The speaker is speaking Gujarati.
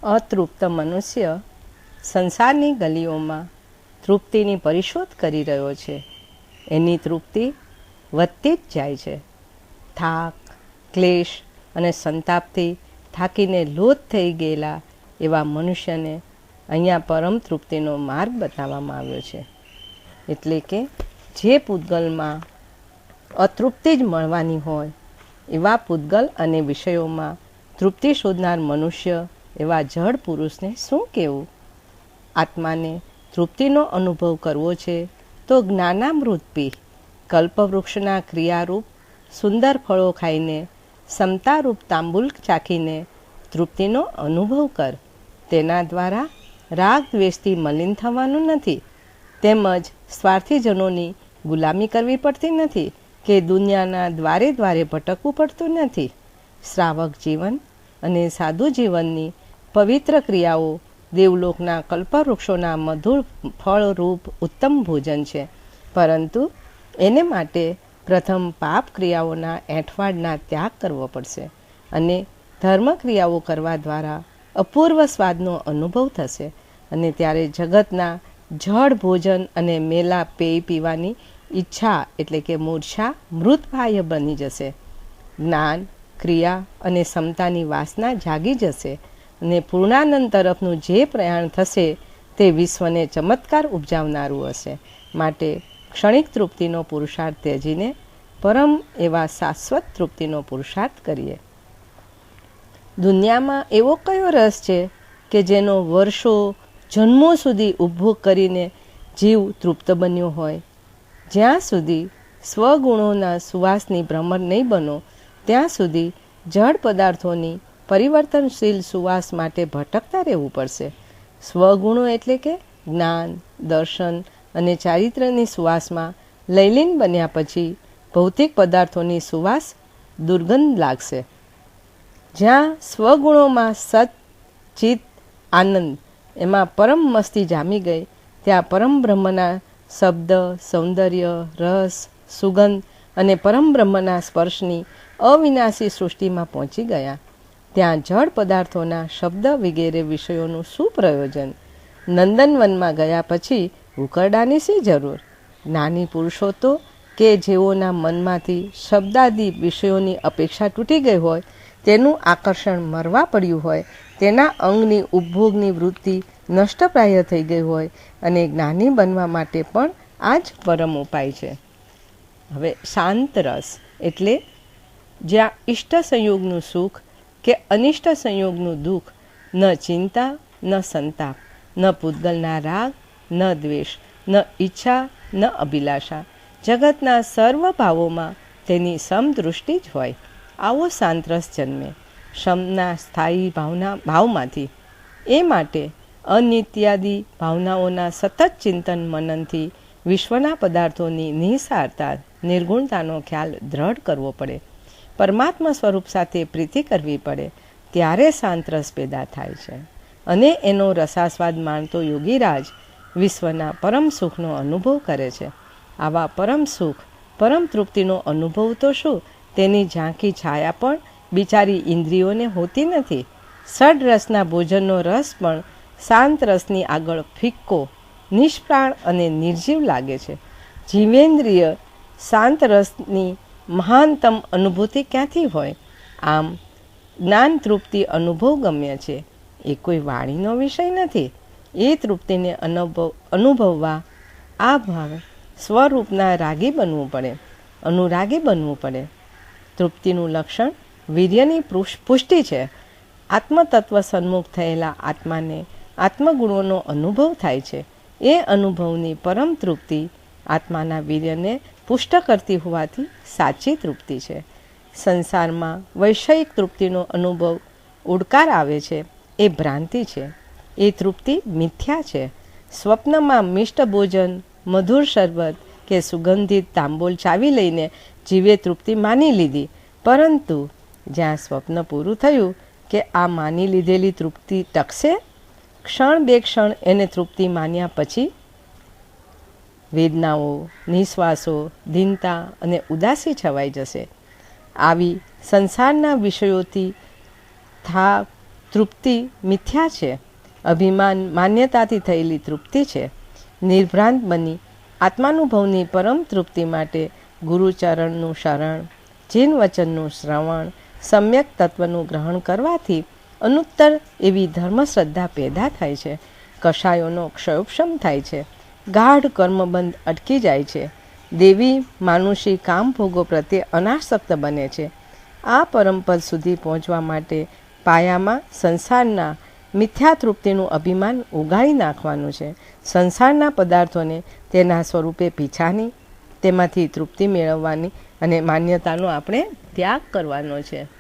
અતૃપ્ત મનુષ્ય સંસારની ગલીઓમાં તૃપ્તિની પરિશોધ કરી રહ્યો છે. એની તૃપ્તિ વધતી જ જાય છે. થાક, ક્લેશ અને સંતાપથી થાકીને લોથ થઈ ગયેલા એવા મનુષ્યને અહીંયા પરમ તૃપ્તિનો માર્ગ બતાવવામાં આવ્યો છે. એટલે કે જે પૂતગલમાં અતૃપ્તિ જ મળવાની હોય એવા પૂતગલ અને વિષયોમાં તૃપ્તિ શોધનાર મનુષ્ય એવા જડ પુરુષને શું કહેવું? આત્માને તૃપ્તિનો અનુભવ કરવો છે તો જ્ઞાનામૃત પી, કલ્પવૃક્ષના ક્રિયારૂપ સુંદર ફળો ખાઈને, સમતારૂપ તાંબુલ ચાખીને તૃપ્તિનો અનુભવ કર. તેના દ્વારા રાગ દ્વેષથી મલિન થવાનું નથી, તેમજ સ્વાર્થીજનોની ગુલામી કરવી પડતી નથી કે દુનિયાના દ્વારે દ્વારે ભટકવું પડતું નથી. શ્રાવક જીવન અને સાધુ જીવનની પવિત્ર ક્રિયાઓ દેવલોકના કલ્પવૃક્ષોના મધુર ફળરૂપ ઉત્તમ ભોજન છે, પરંતુ એને માટે પ્રથમ પાપ ક્રિયાઓના એંઠવાડના ત્યાગ કરવો પડશે અને ધર્મ ક્રિયાઓ કરવા દ્વારા અપૂર્વ સ્વાદનો અનુભવ થશે અને ત્યારે જગતના જળ ભોજન અને મેલા પેય પીવાની ઈચ્છા એટલે કે મૂર્છા મૃતપ્રાય બની જશે. જ્ઞાન, ક્રિયા અને સમતાની વાસના જાગી જશે અને પૂર્ણાનંદ તરફનું જે પ્રયાણ થશે તે વિશ્વને ચમત્કાર ઉપજાવનારું હશે. માટે ક્ષણિક તૃપ્તિનો પુરુષાર્થ ત્યજીને પરમ એવા શાશ્વત તૃપ્તિનો પુરુષાર્થ કરીએ. દુનિયામાં એવો કયો રસ છે કે જેનો વર્ષો જન્મો સુધી ઉપભોગ કરીને જીવ તૃપ્ત બન્યો હોય? જ્યાં સુધી સ્વગુણોના સુવાસની ભ્રમર નહીં બનો ત્યાં સુધી જળ પદાર્થોની પરિવર્તનશીલ સુવાસ માટે ભટકતા રહેવું પડશે. સ્વગુણો એટલે કે જ્ઞાન, દર્શન અને ચારિત્ર્યની સુવાસમાં લયલીન બન્યા પછી ભૌતિક પદાર્થોની સુવાસ દુર્ગંધ લાગશે. જ્યાં સ્વગુણોમાં સત, ચિત્ત, આનંદ એમાં પરમ મસ્તી જામી ગઈ, ત્યાં પરમ બ્રહ્મના શબ્દ, સૌંદર્ય, રસ, સુગંધ અને પરમ બ્રહ્મના સ્પર્શની અવિનાશી સૃષ્ટિમાં પહોંચી ગયા. ત્યાં જળ પદાર્થોના શબ્દ વગેરે વિષયોનું શું પ્રયોજન? નંદનવનમાં ગયા પછી ઉકરડાની શી જરૂર? જ્ઞાની પુરુષો તો કે જેઓના મનમાંથી શબ્દાદી વિષયોની અપેક્ષા તૂટી ગઈ હોય, તેનું આકર્ષણ મરવા પડ્યું હોય, તેના અંગની ઉપભોગની વૃત્તિ નષ્ટપ્રાય થઈ ગઈ હોય અને જ્ઞાની બનવા માટે પણ આ જ પરમ ઉપાય છે. હવે શાંત રસ એટલે જ્યાં ઇષ્ટ સંયોગનું સુખ કે અનિષ્ટ સંયોગનું દુઃખ, ન ચિંતા, ન સંતાપ, ન પૂતગલના રાગ, ન દ્વેષ, ન ઈચ્છા, ન અભિલાષા, જગતના સર્વ ભાવોમાં તેની સમદૃષ્ટિ જ હોય, આવો શાંત રસ જન્મે શમના સ્થાયી ભાવમાંથી. એ માટે અનિત્યાદિ ભાવનાઓના સતત ચિંતન મનનથી વિશ્વના પદાર્થોની નિસારતા, નિર્ગુણતાનો ખ્યાલ દ્રઢ કરવો પડે. પરમાત્મા સ્વરૂપ સાથે પ્રીતિ કરવી પડે, ત્યારે શાંત રસ પેદા થાય છે અને એનો રસાસ્વાદ માણતો યોગીરાજ વિશ્વના પરમ સુખનો અનુભવ કરે છે. આવા પરમ સુખ, પરમ તૃપ્તિનો અનુભવ તો શું, તેની ઝાંખી છાયા પણ બિચારી ઇન્દ્રિયોને હોતી નથી. ષડરસના ભોજનનો રસ પણ શાંત રસની આગળ ફિક્કો, નિષ્પ્રાણ અને નિર્જીવ લાગે છે. જીવેન્દ્રિય શાંત રસની મહાનતમ અનુભૂતિ ક્યાંથી હોય? આમ જ્ઞાન તૃપ્તિ અનુભવ ગમ્ય છે, એ કોઈ વાણીનો વિષય નથી. એ તૃપ્તિને અનુભવવા આ ભાવ સ્વરૂપના રાગી બનવું પડે, અનુરાગી બનવું પડે. તૃપ્તિનું લક્ષણ વીર્યની પુષ્ટિ છે. આત્મતત્વ સન્મુખ થયેલા આત્માને આત્મગુણોનો અનુભવ થાય છે. એ અનુભવની પરમ તૃપ્તિ આત્માના વીર્યને પુષ્ટ કરતી હોવાથી સાચી તૃપ્તિ છે. સંસારમાં વૈષયિક તૃપ્તિનો અનુભવ ઉડકાર આવે છે, એ ભ્રાંતિ છે. એ તૃપ્તિ મિથ્યા છે. સ્વપ્નમાં મિષ્ટ ભોજન, મધુર શરબત કે સુગંધિત તાંબોલ ચાવી લઈને જીવે તૃપ્તિ માની લીધી, પરંતુ જ્યાં સ્વપ્ન પૂરું થયું કે આ માની લીધેલી તૃપ્તિ ટકશે, ક્ષણ બે ક્ષણ એને તૃપ્તિ માન્યા પછી વેદનાઓ, નિશ્વાસો, દીનતા અને ઉદાસી છવાઈ જશે. આવી સંસારના વિષયોથી થાક, તૃપ્તિ મિથ્યા છે. અભિમાન માન્યતાથી થયેલી તૃપ્તિ છે. નિર્ભ્રાંત બની આત્માનુભવની પરમ તૃપ્તિ માટે ગુરુચરણનું શરણ, જીન વચનનું શ્રવણ, સમ્યક તત્વનું ગ્રહણ કરવાથી અનુત્તર એવી ધર્મશ્રદ્ધા પેદા થાય છે. કષાયોનો ક્ષયોપશમ થાય છે. ગાઢ કર્મબંધ અટકી જાય છે. દેવી માનુષી કામભોગો પ્રત્યે અનાસક્ત બને છે. આ પરમપદ સુધી પહોંચવા માટે પાયામાં સંસારના મિથ્યા તૃપ્તિનું અભિમાન ઉગાડી નાખવાનું છે. સંસારના પદાર્થોને તેના સ્વરૂપે પીછાની, તેમાંથી તૃપ્તિ મેળવવાની અને માન્યતાનો આપણે ત્યાગ કરવાનો છે.